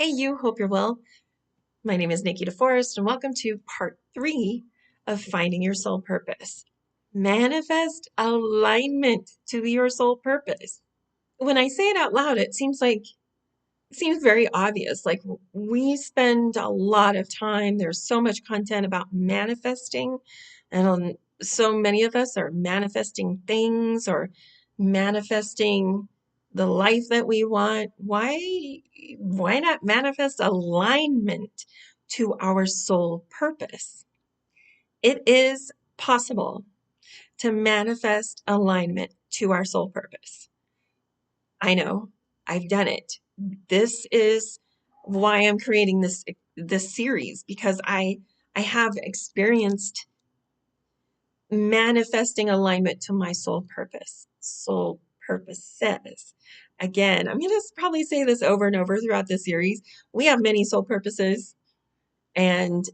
Hey, you, hope you're well. My name is Nikki DeForest, and welcome to part 3 of Finding Your Soul Purpose. Manifest alignment to your soul purpose. When I say it out loud, it seems very obvious. Like we spend a lot of time, there's so much content about manifesting, and so many of us are manifesting things or manifesting the life that we want. Why not manifest alignment to our soul purpose? It is possible to manifest alignment to our soul purpose. I know, I've done it. This is why I'm creating this series, because I have experienced manifesting alignment to my soul purpose. Soul purposes. Again, I'm going to probably say this over and over throughout this series. We have many soul purposes, and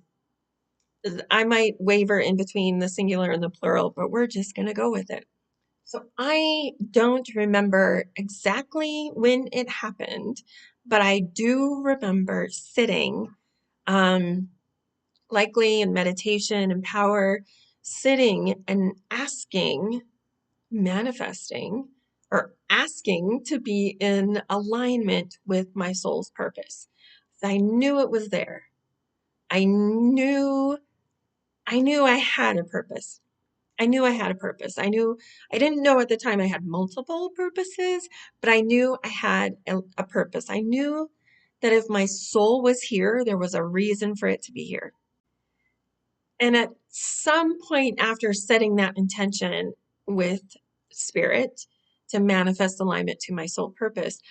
I might waver in between the singular and the plural, but we're just going to go with it. So I don't remember exactly when it happened, but I do remember sitting, likely in meditation and power, sitting and manifesting, or asking to be in alignment with my soul's purpose. So I knew it was there. I knew I had a purpose. I knew I had a purpose. I didn't know at the time I had multiple purposes, but I knew I had a purpose. I knew that if my soul was here, there was a reason for it to be here. And at some point after setting that intention with spirit to manifest alignment to my soul purposes,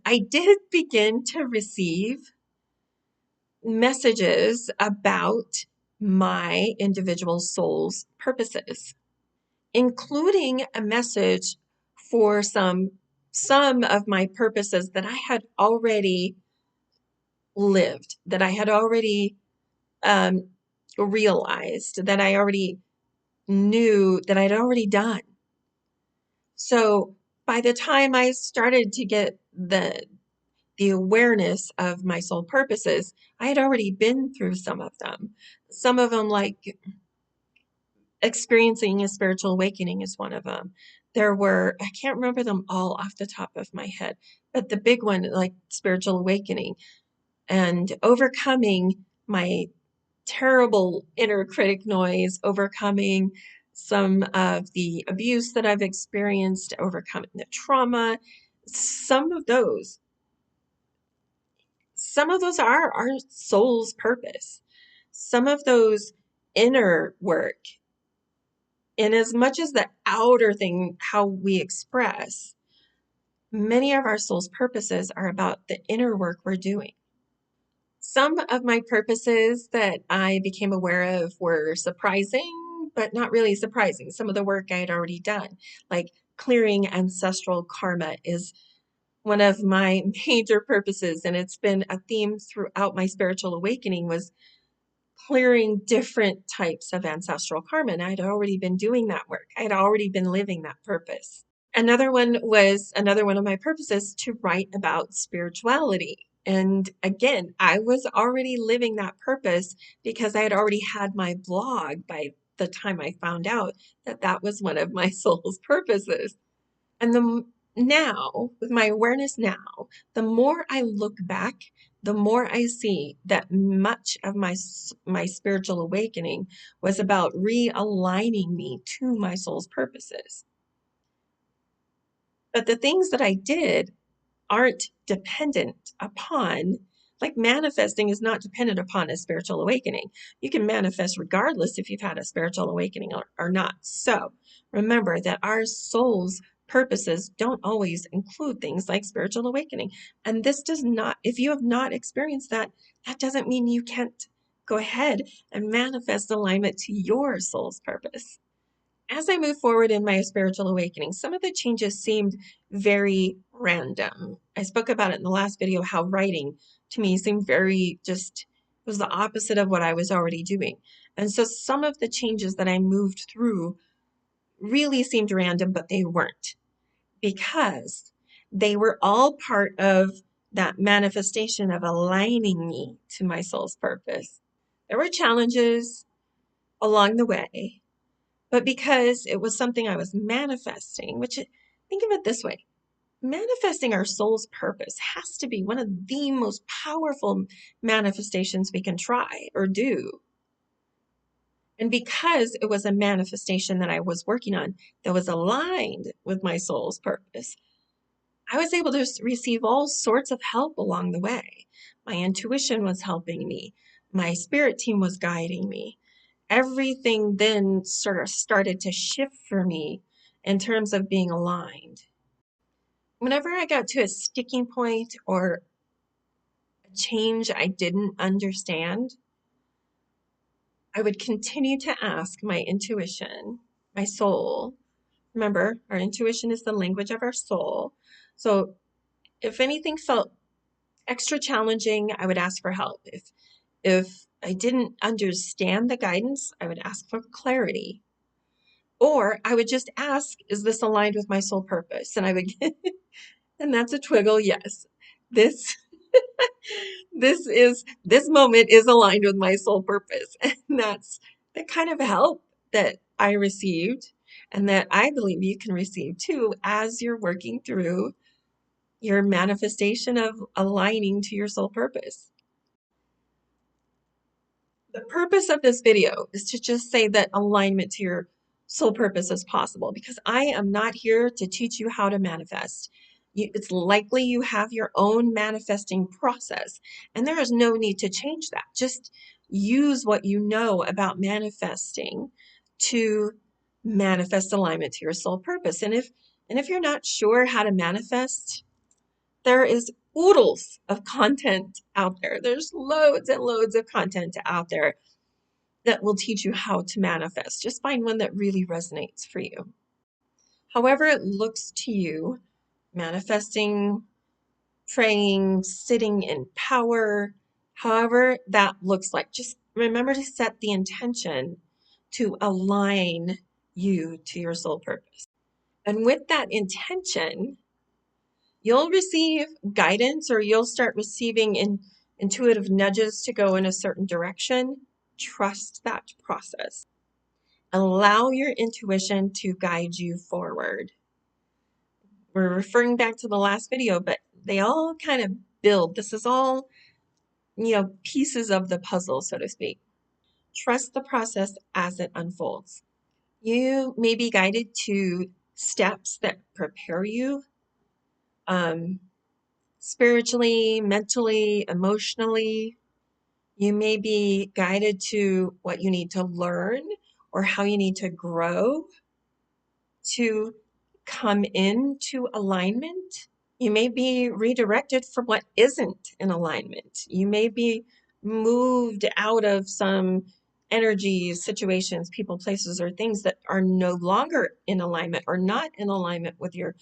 I did begin to receive messages about my individual soul's purposes, including a message for some of my purposes that I had already lived, that I had already um, realized, that I already knew, that I'd already done. So by the time I started to get the awareness of my soul purposes, I had already been through some of them. Some of them, like experiencing a spiritual awakening, is one of them. I can't remember them all off the top of my head, but the big one, like spiritual awakening and overcoming my terrible inner critic noise, overcoming some of the abuse that I've experienced, overcoming the trauma. Some of those, some of those are our soul's purpose. Some of those inner work, in as much as the outer thing, how we express, many of our soul's purposes are about the inner work we're doing. Some of my purposes that I became aware of were surprising, but not really surprising. Some of the work I had already done, like clearing ancestral karma, is one of my major purposes, and it's been a theme throughout my spiritual awakening, was clearing different types of ancestral karma. And I'd already been doing that work. I'd already been living that purpose. Another one of my purposes to write about spirituality. And again, I was already living that purpose because I had already had my blog by the time I found out that that was one of my soul's purposes. And now, with my awareness now, the more I look back, the more I see that much of my spiritual awakening was about realigning me to my soul's purposes. But the things that I did aren't dependent upon, like manifesting is not dependent upon a spiritual awakening. You can manifest regardless if you've had a spiritual awakening or not. So remember that our soul's purposes don't always include things like spiritual awakening. And this does not, if you have not experienced that, that doesn't mean you can't go ahead and manifest alignment to your soul's purpose. As I moved forward in my spiritual awakening, some of the changes seemed very random. I spoke about it in the last video, how writing to me seemed it was the opposite of what I was already doing. And so some of the changes that I moved through really seemed random, but they weren't, because they were all part of that manifestation of aligning me to my soul's purpose. There were challenges along the way, but because it was something I was manifesting, which think of it this way, manifesting our soul's purpose has to be one of the most powerful manifestations we can try or do. And because it was a manifestation that I was working on that was aligned with my soul's purpose, I was able to receive all sorts of help along the way. My intuition was helping me. My spirit team was guiding me. Everything then sort of started to shift for me in terms of being aligned. Whenever I got to a sticking point or a change I didn't understand, I would continue to ask my intuition, my soul. Remember, our intuition is the language of our soul. So if anything felt extra challenging, I would ask for help. If I didn't understand the guidance, I would ask for clarity. Or I would just ask, is this aligned with my soul purpose? And I would get, and that's a twiggle, yes. This this moment is aligned with my soul purpose. And that's the kind of help that I received and that I believe you can receive too as you're working through your manifestation of aligning to your soul purpose. The purpose of this video is to just say that alignment to your soul purpose is possible because I am not here to teach you how to manifest. It's likely you have your own manifesting process, and there is no need to change that. Just use what you know about manifesting to manifest alignment to your soul purpose. And if you're not sure how to manifest, there is oodles of content out there. There's loads and loads of content out there that will teach you how to manifest. Just find one that really resonates for you. However it looks to you, manifesting, praying, sitting in power, however that looks like, just remember to set the intention to align you to your soul purpose. And with that intention, you'll receive guidance or you'll start receiving intuitive nudges to go in a certain direction. Trust that process. Allow your intuition to guide you forward. We're referring back to the last video, but they all kind of build. This is all, pieces of the puzzle, so to speak. Trust the process as it unfolds. You may be guided to steps that prepare you spiritually, mentally, emotionally. You may be guided to what you need to learn or how you need to grow to come into alignment. You may be redirected from what isn't in alignment. You may be moved out of some energies, situations, people, places, or things that are no longer in alignment or not in alignment with your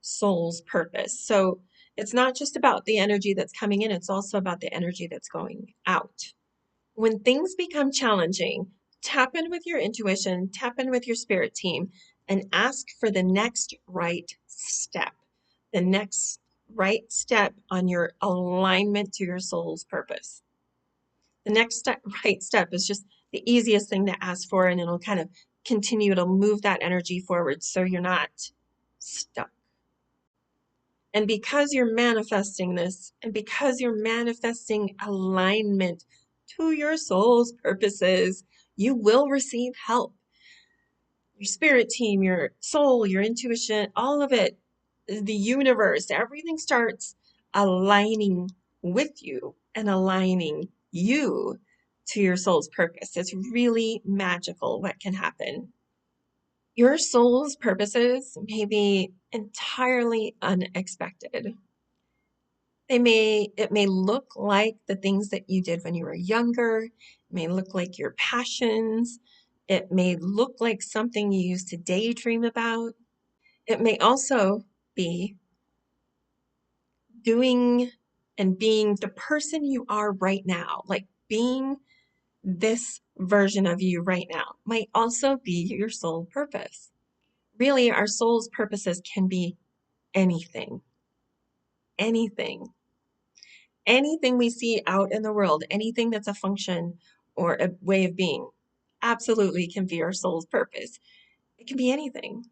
soul's purpose. So it's not just about the energy that's coming in, it's also about the energy that's going out. When things become challenging, tap in with your intuition, tap in with your spirit team, and ask for the next right step. The next right step on your alignment to your soul's purpose. The next right step is just the easiest thing to ask for, and it'll kind of continue to move that energy forward so you're not stuck. And because you're manifesting this, and because you're manifesting alignment to your soul's purposes, you will receive help. Your spirit team, your soul, your intuition, all of it, the universe, everything starts aligning with you and aligning you to your soul's purpose. It's really magical what can happen. Your soul's purposes may be entirely unexpected. It may look like the things that you did when you were younger. It may look like your passions. It may look like something you used to daydream about. It may also be doing and being the person you are right now, like being this version of you right now might also be your soul purpose. Really, our soul's purposes can be anything, anything. anything we see out in the world, anything that's a function or a way of being, absolutely can be our soul's purpose. It can be anything,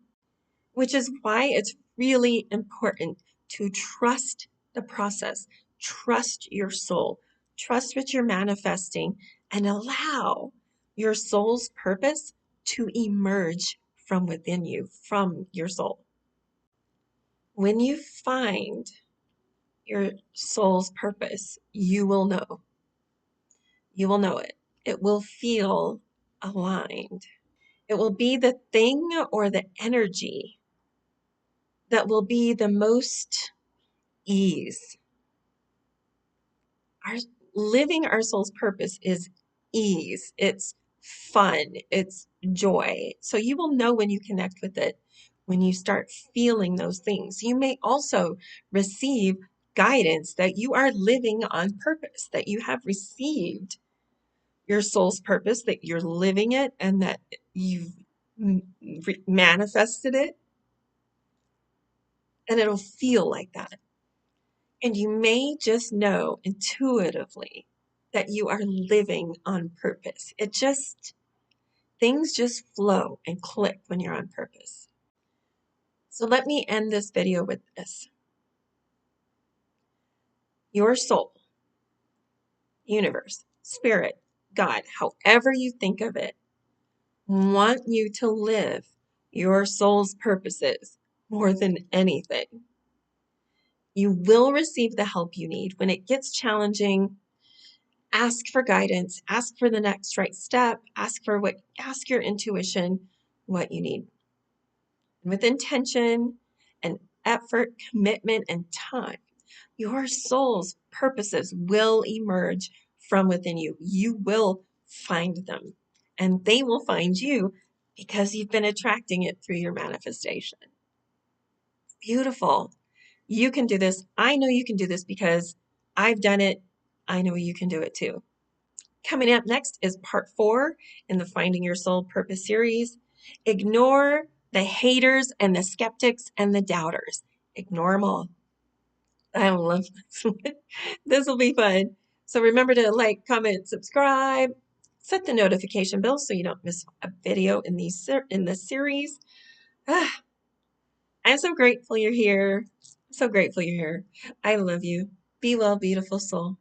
which is why it's really important to trust the process, trust your soul, trust what you're manifesting, and allow your soul's purpose to emerge from within you, from your soul. When you find your soul's purpose, you will know. You will know it. It will feel aligned. It will be the thing or the energy that will be the most ease. Our living our soul's purpose is ease. It's fun. It's joy. So you will know when you connect with it, when you start feeling those things. You may also receive guidance that you are living on purpose, that you have received your soul's purpose, that you're living it, and that you've manifested it, and it'll feel like that. And you may just know intuitively that you are living on purpose. Things just flow and click when you're on purpose. So let me end this video with this. Your soul, universe, spirit, God, however you think of it, want you to live your soul's purposes more than anything. You will receive the help you need. When it gets challenging, ask for guidance, ask for the next right step, ask your intuition what you need. And with intention and effort, commitment, and time, your soul's purposes will emerge from within you. You will find them, and they will find you because you've been attracting it through your manifestation. Beautiful. You can do this. I know you can do this because I've done it. I know you can do it too. Coming up next is part 4 in the Finding Your Soul Purpose series. Ignore the haters and the skeptics and the doubters. Ignore them all. I love this. This will be fun. So remember to like, comment, subscribe, set the notification bell so you don't miss a video in this series. I'm so grateful you're here. So grateful you're here. I love you. Be well, beautiful soul.